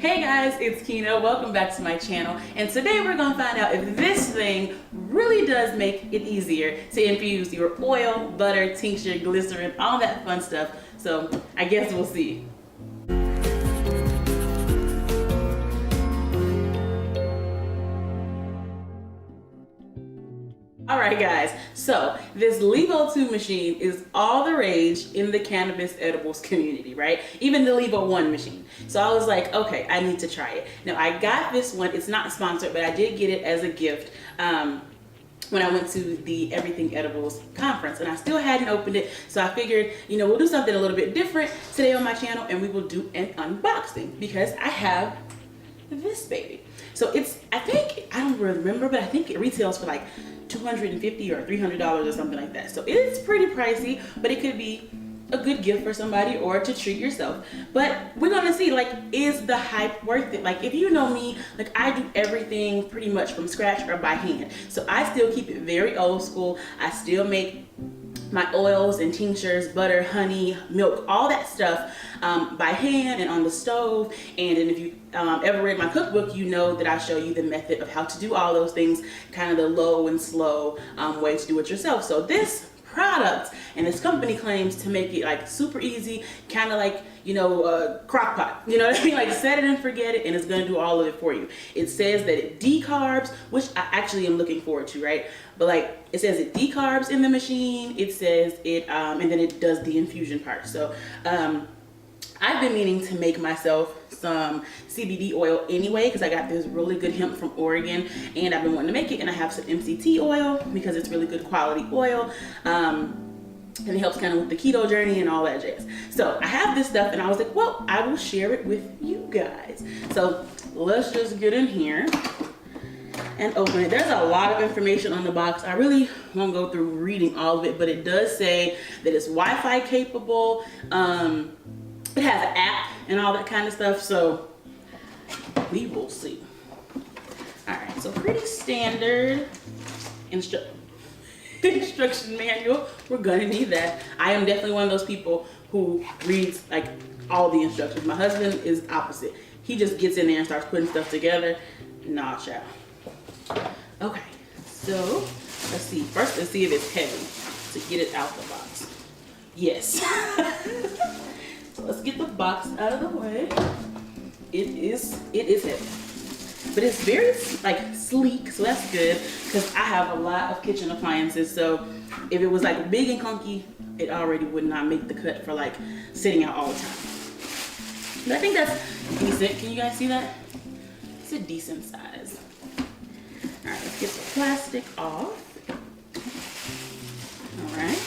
Hey guys, it's Keena. Welcome back to my channel. And today we're gonna find out if this thing really does make it easier to infuse your oil, butter, tincture, glycerin, all that fun stuff. So I guess we'll see. Alright guys, so this Levo II machine is all the rage in the cannabis edibles community, right? Even the Levo I machine. So I was like, okay, I need to try it. Now I got this one, it's not sponsored, but I did get it as a gift when I went to the Everything Edibles conference, and I still hadn't opened it. So I figured, we'll do something a little bit different today on my channel, and we will do an unboxing because I have this baby. So I don't remember, but I think it retails for like $250 or $300 or something like that. So it is pretty pricey, but it could be a good gift for somebody or to treat yourself. But we're gonna see, is the hype worth it? If you know me, I do everything pretty much from scratch or by hand. So I still keep it very old school. I still make my oils and tinctures, butter, honey, milk, all that stuff by hand and on the stove. And if you ever read my cookbook, you know that I show you the method of how to do all those things, kind of the low and slow way to do it yourself. So this product and this company claims to make it super easy, kind of crock pot, you know what I mean? Set it and forget it, and it's gonna do all of it for you. It says that it decarbs, which I actually am looking forward to, right? But it says it decarbs in the machine. It says it and then it does the infusion part. So I've been meaning to make myself some CBD oil anyway, because I got this really good hemp from Oregon, and I've been wanting to make it. And I have some MCT oil because it's really good quality oil, and it helps kind of with the keto journey and all that jazz. So I have this stuff, and I was like, well, I will share it with you guys. So let's just get in here and open it. There's a lot of information on the box. I really won't go through reading all of it, but it does say that it's Wi-Fi capable. It has an app and all that kind of stuff, so we will see. All right, so pretty standard instruction manual. We're gonna need that. I am definitely one of those people who reads all the instructions. My husband is opposite. He just gets in there and starts putting stuff together. Nah, child. Okay, so let's see. First, let's see if it's heavy to get it out the box. Yes. So let's get the box out of the way. It is heavy, but it's very sleek, so that's good, because I have a lot of kitchen appliances. So if it was big and clunky, it already would not make the cut for sitting out all the time. But I think that's decent. Can you guys see that? It's a decent size. All right, let's get the plastic off. All right.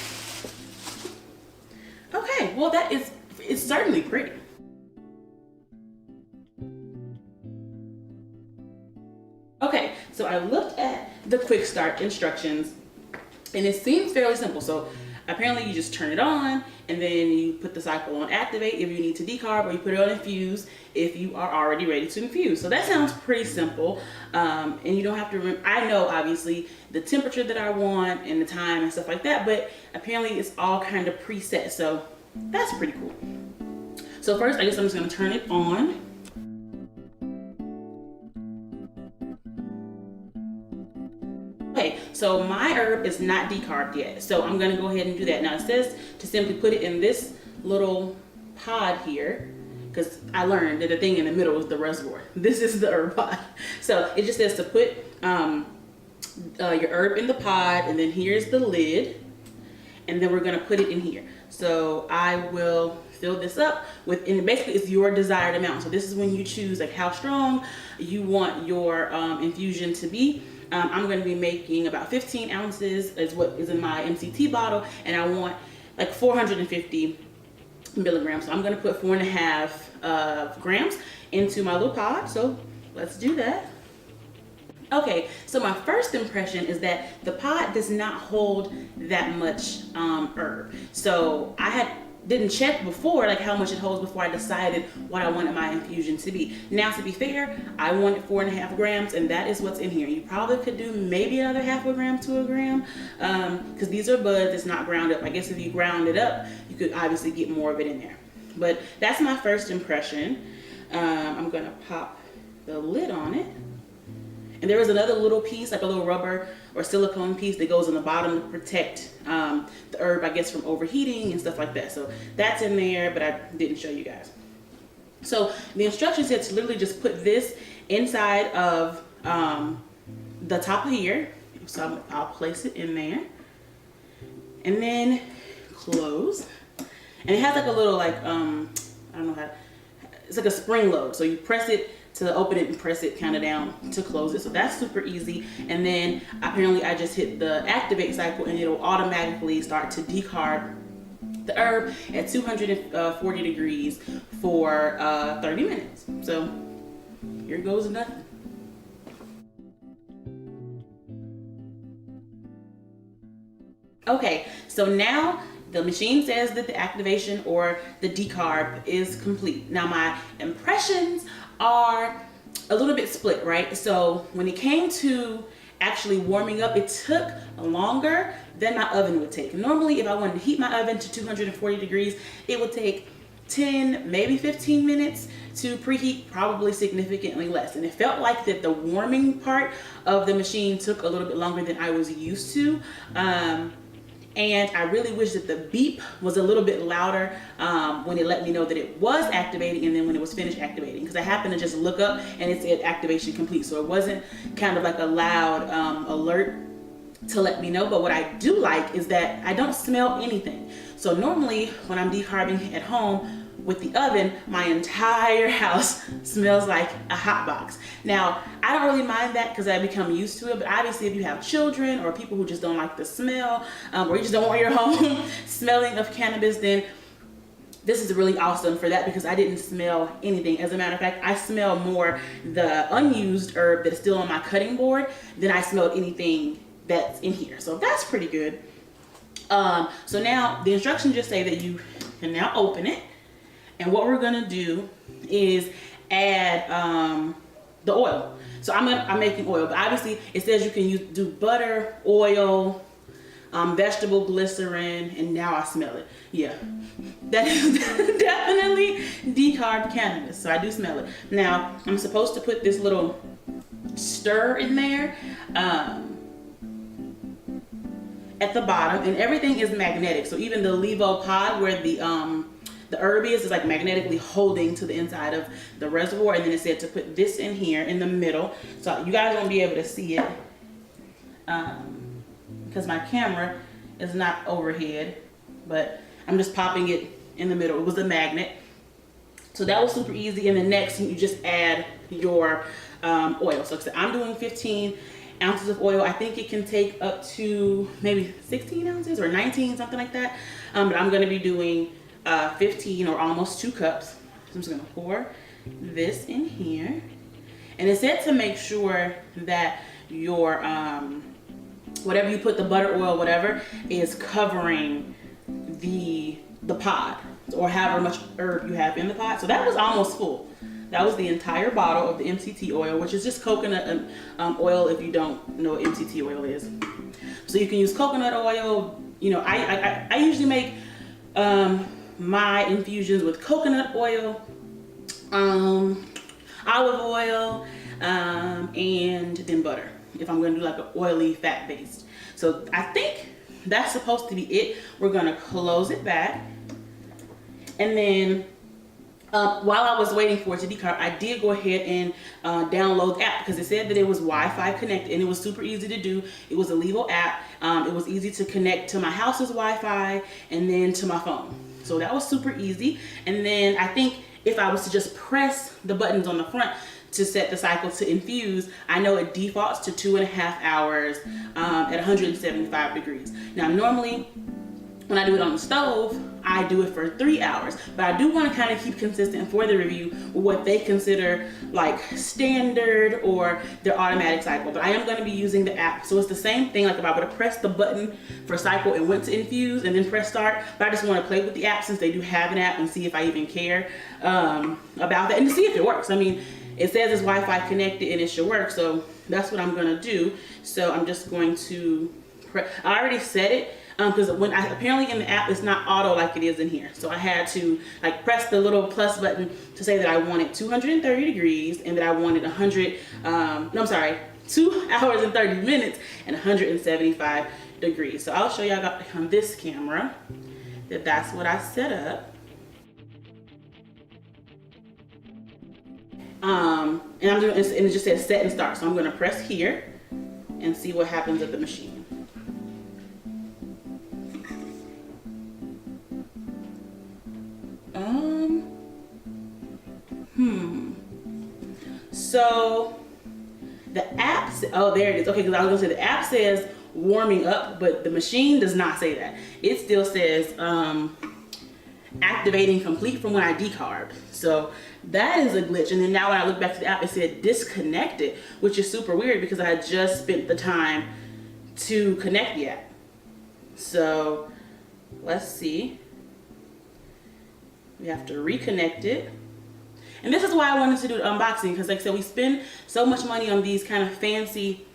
Okay, well it's certainly pretty. Okay, so I looked at the quick start instructions, and it seems fairly simple. So apparently you just turn it on, and then you put the cycle on activate if you need to decarb, or you put it on infuse if you are already ready to infuse. So that sounds pretty simple, and you don't have to remember. I know obviously the temperature that I want and the time and stuff like that, but apparently it's all kind of preset, so that's pretty cool. So first, I guess I'm just gonna turn it on. Okay, so my herb is not decarbed yet, so I'm gonna go ahead and do that. Now it says to simply put it in this little pod here, because I learned that the thing in the middle is the reservoir. This is the herb pod. So it just says to put your herb in the pod, and then here's the lid, and then we're gonna put it in here. So I will fill this up with, and basically it's your desired amount. So this is when you choose how strong you want your infusion to be. I'm going to be making about 15 ounces is what is in my MCT bottle, and I want 450 milligrams. So I'm going to put 4.5 grams into my little pod. So let's do that. Okay, so my first impression is that the pod does not hold that much herb. So I didn't check before how much it holds before I decided what I wanted my infusion to be. Now, to be fair, I wanted 4.5 grams, and that is what's in here. You probably could do maybe another 0.5 gram to a gram, because these are buds. It's not ground up. I guess if you ground it up, you could obviously get more of it in there. But that's my first impression. I'm gonna pop the lid on it. And there is another little piece, like a little rubber or silicone piece that goes on the bottom to protect the herb, I guess, from overheating and stuff like that. So that's in there, but I didn't show you guys. So the instructions said to literally just put this inside of the top of here. So I'll place it in there and then close. And it has like a little like, I don't know how, it's like a spring load. So you press it to open it and press it kind of down to close it. So that's super easy. And then apparently I just hit the activate cycle and it'll automatically start to decarb the herb at 240 degrees for 30 minutes. So here goes nothing. Okay, so now the machine says that the activation or the decarb is complete. Now my impressions are a little bit split, right? So when it came to actually warming up, it took longer than my oven would take. Normally, if I wanted to heat my oven to 240 degrees, it would take 10, maybe 15 minutes to preheat, probably significantly less. And it felt like that the warming part of the machine took a little bit longer than I was used to. And I really wish that the beep was a little bit louder when it let me know that it was activating and then when it was finished activating. Because I happened to just look up and it said activation complete. So it wasn't kind of like a loud alert to let me know. But what I do like is that I don't smell anything. So normally when I'm decarbing at home with the oven, my entire house smells like a hot box. Now, I don't really mind that because I become used to it, but obviously if you have children or people who just don't like the smell, or you just don't want your home smelling of cannabis, then this is really awesome for that because I didn't smell anything. As a matter of fact, I smell more the unused herb that is still on my cutting board than I smelled anything that's in here. So that's pretty good. So now the instructions just say that you can now open it. And what we're gonna do is add the oil. So I'm making oil, but obviously it says you can do butter, oil, vegetable glycerin, and now I smell it. Yeah, that is definitely decarb cannabis. So I do smell it. Now I'm supposed to put this little stir in there at the bottom, and everything is magnetic. So even the Levo pod where the herb is like magnetically holding to the inside of the reservoir, and then it said to put this in here in the middle. So you guys won't be able to see it because my camera is not overhead, but I'm just popping it in the middle. It was a magnet. So that was super easy. And then next you just add your oil. So I'm doing 15 ounces of oil. I think it can take up to maybe 16 ounces or 19, something like that. But I'm gonna be doing 15 or almost 2 cups. So I'm just gonna pour this in here. And it said to make sure that your whatever you put, the butter, oil, whatever, is covering the pod, or however much herb you have in the pot. So that was almost full. That was the entire bottle of the MCT oil, which is just coconut oil if you don't know what MCT oil is. So you can use coconut oil. You know, I usually make my infusions with coconut oil, olive oil, and then butter if I'm going to do like an oily fat based. So I think that's supposed to be it. We're going to close it back, and then while I was waiting for it to decarb, I did go ahead and download the app because it said that it was Wi-Fi connected, and it was super easy to do. It was a Levo app. It was easy to connect to my house's Wi-Fi and then to my phone. So that was super easy. And then I think if I was to just press the buttons on the front to set the cycle to infuse, I know it defaults to 2.5 hours at 175 degrees. Now normally when I do it on the stove, I do it for 3 hours, but I do want to kind of keep consistent for the review with what they consider like standard or their automatic cycle. But I am going to be using the app. So it's the same thing, like if I would have pressed the button for cycle and went to infuse and then press start, but I just want to play with the app since they do have an app and see if I even care about that and to see if it works. I mean, it says it's Wi-Fi connected and it should work, so that's what I'm going to do. So I'm just going to I already set it because apparently in the app it's not auto like it is in here. So I had to like press the little plus button to say that I wanted 230 degrees and that I wanted 2 hours and 30 minutes and 175 degrees. So I'll show y'all on this camera that that's what I set up. And I'm doing, and it just says set and start. So I'm going to press here and see what happens at the machine. So the app, oh, there it is. Okay, because I was going to say the app says warming up, but the machine does not say that. It still says activating complete from when I decarbed. So that is a glitch. And then now when I look back to the app, it said disconnected, which is super weird because I had just spent the time to connect the app. So let's see. We have to reconnect it. And this is why I wanted to do the unboxing, because like I said, we spend so much money on these kind of fancy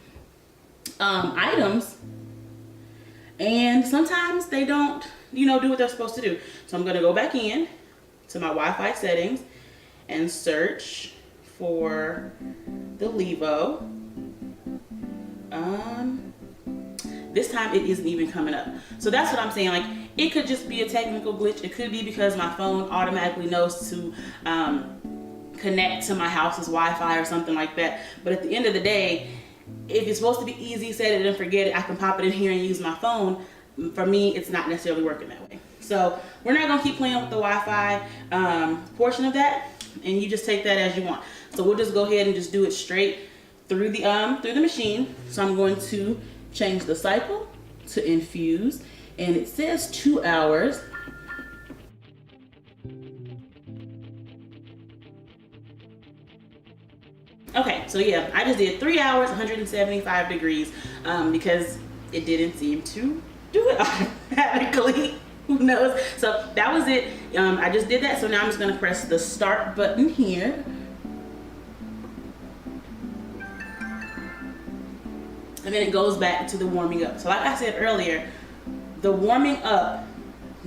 items, and sometimes they don't, do what they're supposed to do. So I'm going to go back in to my Wi-Fi settings and search for the Levo. This time it isn't even coming up. So that's what I'm saying. Like, it could just be a technical glitch. It could be because my phone automatically knows to connect to my house's Wi-Fi or something like that. But at the end of the day, if it's supposed to be easy, set it and forget it, I can pop it in here and use my phone. For me, it's not necessarily working that way. So we're not gonna keep playing with the Wi-Fi portion of that, and you just take that as you want. So we'll just go ahead and just do it straight through the machine. So I'm going to change the cycle to infuse, and it says 2 hours. Okay, so yeah, I just did 3 hours, 175 degrees, because it didn't seem to do it automatically. Who knows? So that was it. I just did that. So now I'm just going to press the start button here. And then it goes back to the warming up. So like I said earlier, the warming up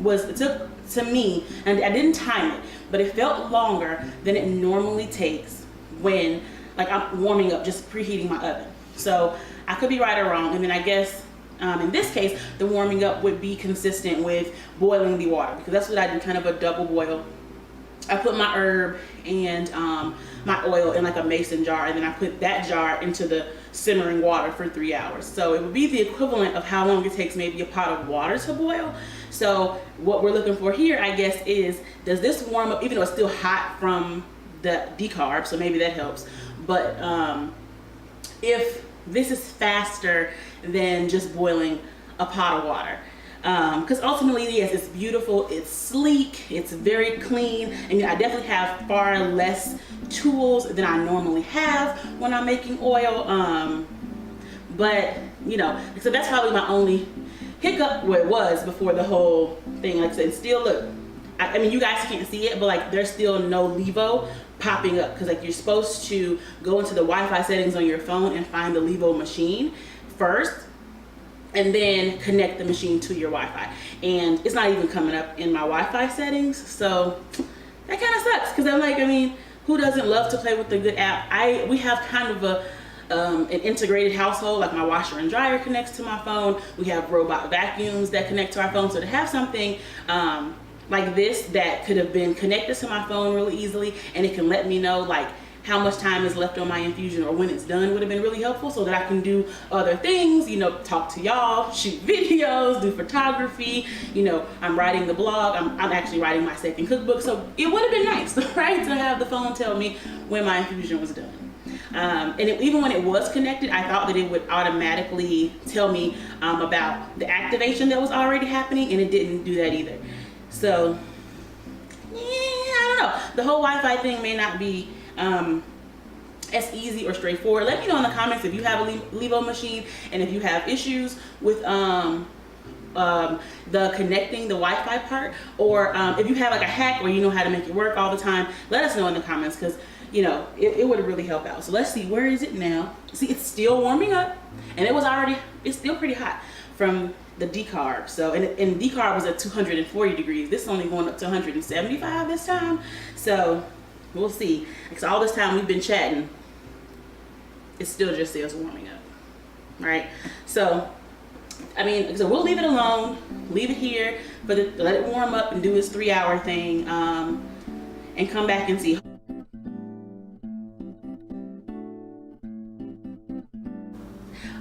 it took to me, and I didn't time it, but it felt longer than it normally takes when like I'm warming up, just preheating my oven. So I could be right or wrong. And then I guess in this case, the warming up would be consistent with boiling the water, because that's what I do, kind of a double boil. I put my herb and my oil in like a mason jar, and then I put that jar into the simmering water for 3 hours. So it would be the equivalent of how long it takes maybe a pot of water to boil. So what we're looking for here, I guess, is does this warm up, even though it's still hot from the decarb, so maybe that helps. But if this is faster than just boiling a pot of water. Because ultimately, yes, it's beautiful, it's sleek, it's very clean, and I definitely have far less tools than I normally have when I'm making oil. But, so that's probably my only hiccup, where it was before the whole thing. Like I said, still look, I mean, you guys can't see it, but like there's still no Levo popping up, because like you're supposed to go into the Wi-Fi settings on your phone and find the Levo machine first, and then connect the machine to your Wi-Fi. And it's not even coming up in my Wi-Fi settings, so that kind of sucks, because I'm like, I mean, who doesn't love to play with a good app? We have kind of an integrated household. Like my washer and dryer connects to my phone. We have robot vacuums that connect to our phone. So to have something like this that could have been connected to my phone really easily, and it can let me know like how much time is left on my infusion or when it's done, would have been really helpful, so that I can do other things, talk to y'all, shoot videos, do photography, I'm writing the blog, I'm actually writing my second cookbook. So it would have been nice, right, to have the phone tell me when my infusion was done. Even when it was connected, I thought that it would automatically tell me about the activation that was already happening, and it didn't do that either. So, yeah, I don't know. The whole Wi-Fi thing may not be as easy or straightforward. Let me know in the comments if you have a Levo machine, and if you have issues with the connecting the Wi-Fi part, or if you have like a hack where you know how to make it work all the time. Let us know in the comments, because it would really help out. So let's see, where is it now? See, it's still warming up, and it's still pretty hot from the decarb. So, and decarb was at 240 degrees. This is only going up to 175 this time. So we'll see. Because all this time we've been chatting, it still just says warming up, right? So, I mean, so we'll leave it alone, leave it here, but let it warm up and do its 3-hour thing, and come back and see.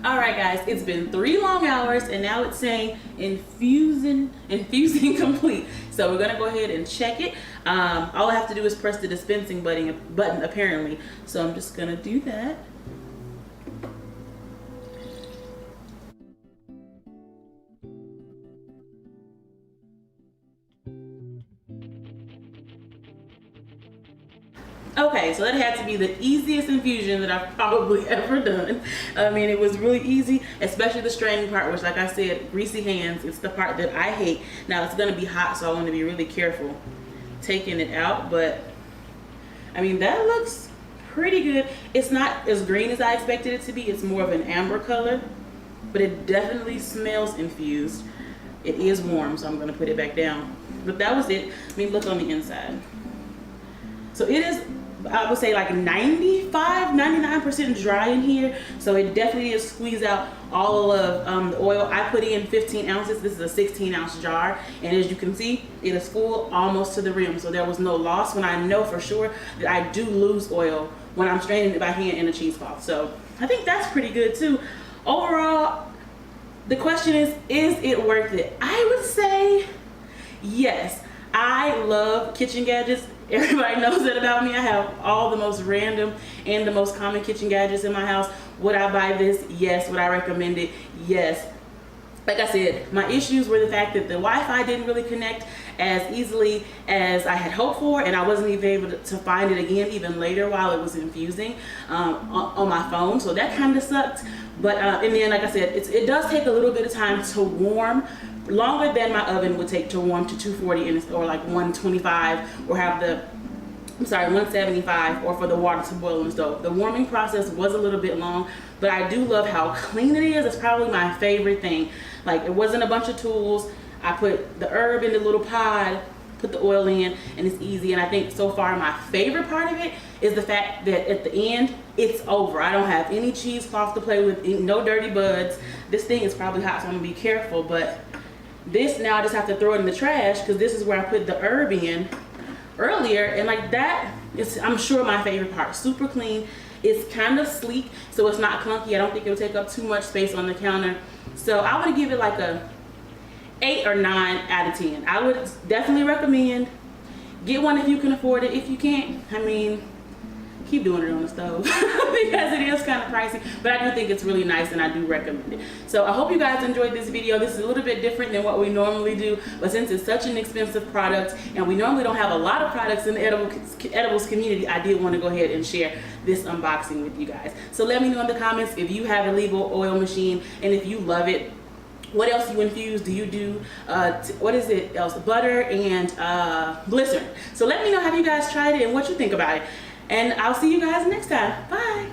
All right, guys, it's been 3 long hours, and now it's saying infusing complete. So we're gonna go ahead and check it. All I have to do is press the dispensing button apparently. So I'm just gonna do that. Okay, so that had to be the easiest infusion that I've probably ever done. I mean, it was really easy, especially the straining part, which, like I said, greasy hands, it's the part that I hate. Now, it's gonna be hot, so I want to be really careful taking it out, but I mean, that looks pretty good. It's not as green as I expected it to be. It's more of an amber color, but it definitely smells infused. It is warm, so I'm gonna put it back down. But that was it. I mean, look on the inside. So it is, I would say, like 95–99% dry in here. So it definitely is squeeze out all of the oil. I put in 15 ounces. This is a 16-ounce jar. And as you can see, it is full almost to the rim. So there was no loss when I know for sure that I do lose oil when I'm straining it by hand in a cheesecloth. So I think that's pretty good too. Overall, the question is it worth it? I would say yes. I love kitchen gadgets. Everybody knows that about me. I have all the most random and the most common kitchen gadgets in my house. Would I buy this? Yes. Would I recommend it? Yes. Like I said, my issues were the fact that the Wi-Fi didn't really connect as easily as I had hoped for, and I wasn't even able to find it again even later while it was infusing on my phone. So that kind of sucked. But and then, like I said, it does take a little bit of time to warm, longer than my oven would take to warm to 240 or like 125, or have the, 175, or for the water to boil on the stove. The warming process was a little bit long, but I do love how clean it is. It's probably my favorite thing. Like, it wasn't a bunch of tools. I put the herb in the little pod, put the oil in, and it's easy. And I think so far my favorite part of it is the fact that at the end, it's over. I don't have any cheesecloth to play with, no dirty buds. This thing is probably hot, so I'm gonna be careful, but this, now I just have to throw it in the trash, because this is where I put the herb in earlier, and like that is, I'm sure, my favorite part. Super clean. It's kind of sleek, so it's not clunky. I don't think it'll take up too much space on the counter. So I would give it like a 8 or 9 out of 10. I would definitely recommend. Get one if you can afford it. If you can't, I mean, keep doing it on the stove because it is kind of pricey, but I do think it's really nice and I do recommend it. So I hope you guys enjoyed this video. This is a little bit different than what we normally do, but since it's such an expensive product and we normally don't have a lot of products in the edibles community, I did want to go ahead and share this unboxing with you guys. So let me know in the comments if you have a Levo oil machine and if you love it. What else you infuse? Do you do, what is it else? Butter and glycerin. So let me know, have you guys tried it and what you think about it. And I'll see you guys next time. Bye.